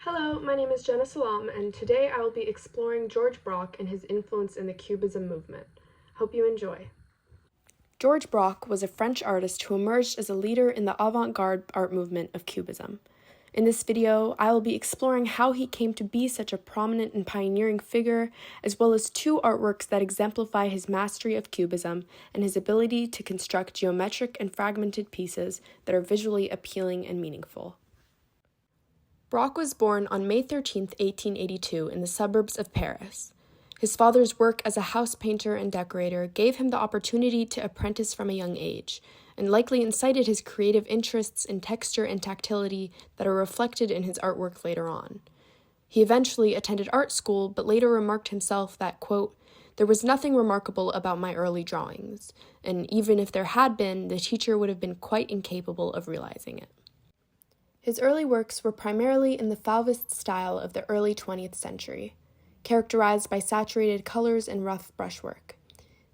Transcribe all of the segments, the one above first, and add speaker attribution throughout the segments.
Speaker 1: Hello, my name is Jana Salam, and today I will be exploring George Braque and his influence in the cubism movement. Hope you enjoy. George Braque was a French artist who emerged as a leader in the avant-garde art movement of cubism. In this video, I will be exploring how he came to be such a prominent and pioneering figure, as well as two artworks that exemplify his mastery of cubism and his ability to construct geometric and fragmented pieces that are visually appealing and meaningful. Braque was born on May 13, 1882, in the suburbs of Paris. His father's work as a house painter and decorator gave him the opportunity to apprentice from a young age, and likely incited his creative interests in texture and tactility that are reflected in his artwork later on. He eventually attended art school, but later remarked himself that, quote, "There was nothing remarkable about my early drawings, and even if there had been, the teacher would have been quite incapable of realizing it." His early works were primarily in the Fauvist style of the early 20th century, characterized by saturated colors and rough brushwork.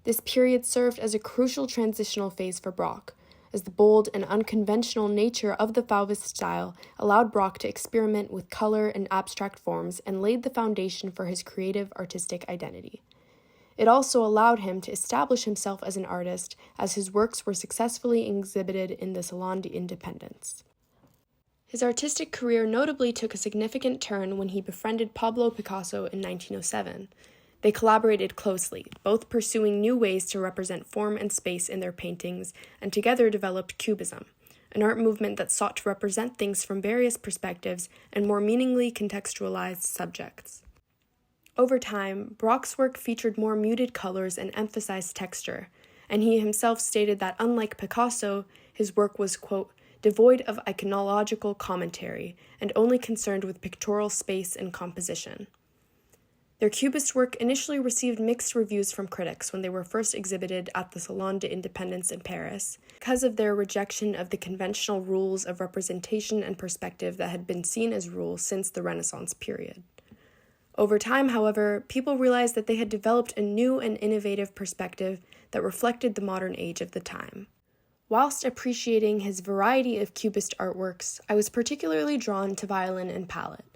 Speaker 1: This period served as a crucial transitional phase for Braque, as the bold and unconventional nature of the Fauvist style allowed Braque to experiment with color and abstract forms and laid the foundation for his creative artistic identity. It also allowed him to establish himself as an artist, as his works were successfully exhibited in the Salon d'Independence. His artistic career notably took a significant turn when he befriended Pablo Picasso in 1907. They collaborated closely, both pursuing new ways to represent form and space in their paintings, and together developed Cubism, an art movement that sought to represent things from various perspectives and more meaningfully contextualized subjects. Over time, Braque's work featured more muted colors and emphasized texture, and he himself stated that unlike Picasso, his work was, quote, devoid of iconological commentary, and only concerned with pictorial space and composition. Their Cubist work initially received mixed reviews from critics when they were first exhibited at the Salon d'Independence in Paris, because of their rejection of the conventional rules of representation and perspective that had been seen as rules since the Renaissance period. Over time, however, people realized that they had developed a new and innovative perspective that reflected the modern age of the time. Whilst appreciating his variety of Cubist artworks, I was particularly drawn to Violin and Palette,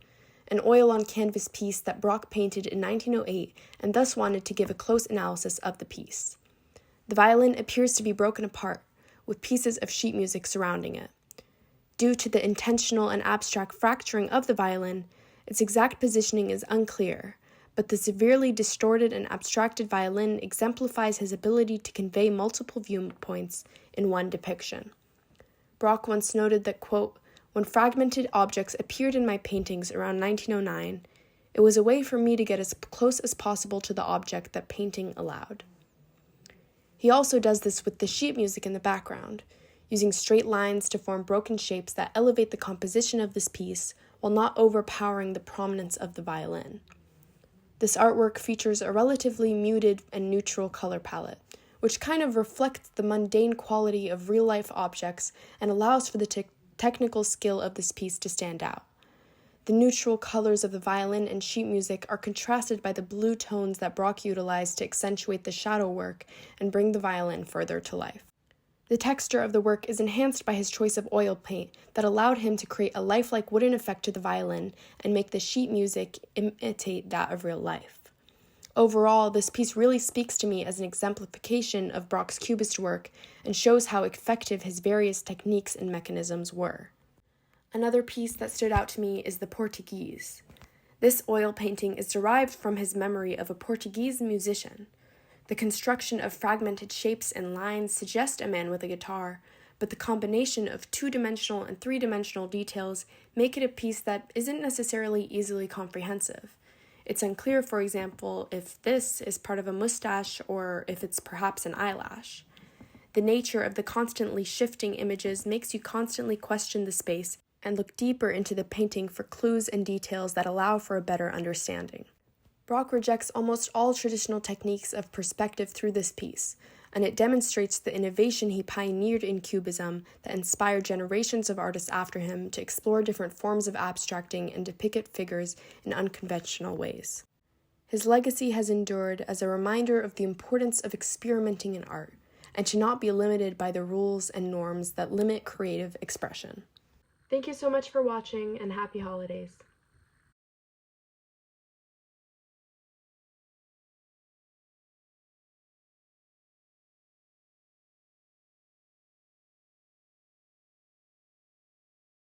Speaker 1: an oil-on-canvas piece that Braque painted in 1908 and thus wanted to give a close analysis of the piece. The violin appears to be broken apart, with pieces of sheet music surrounding it. Due to the intentional and abstract fracturing of the violin, its exact positioning is unclear, but the severely distorted and abstracted violin exemplifies his ability to convey multiple viewpoints in one depiction. Braque once noted that, quote, "When fragmented objects appeared in my paintings around 1909, it was a way for me to get as close as possible to the object that painting allowed." He also does this with the sheet music in the background, using straight lines to form broken shapes that elevate the composition of this piece while not overpowering the prominence of the violin. This artwork features a relatively muted and neutral color palette, which kind of reflects the mundane quality of real-life objects and allows for the technical skill of this piece to stand out. The neutral colors of the violin and sheet music are contrasted by the blue tones that Braque utilized to accentuate the shadow work and bring the violin further to life. The texture of the work is enhanced by his choice of oil paint that allowed him to create a lifelike wooden effect to the violin and make the sheet music imitate that of real life. Overall, this piece really speaks to me as an exemplification of Braque's Cubist work and shows how effective his various techniques and mechanisms were. Another piece that stood out to me is the Portuguese. This oil painting is derived from his memory of a Portuguese musician. The construction of fragmented shapes and lines suggest a man with a guitar, but the combination of two-dimensional and three-dimensional details make it a piece that isn't necessarily easily comprehensive. It's unclear, for example, if this is part of a mustache or if it's perhaps an eyelash. The nature of the constantly shifting images makes you constantly question the space and look deeper into the painting for clues and details that allow for a better understanding. Braque rejects almost all traditional techniques of perspective through this piece, and it demonstrates the innovation he pioneered in Cubism that inspired generations of artists after him to explore different forms of abstracting and depict figures in unconventional ways. His legacy has endured as a reminder of the importance of experimenting in art, and to not be limited by the rules and norms that limit creative expression. Thank you so much for watching, and happy holidays.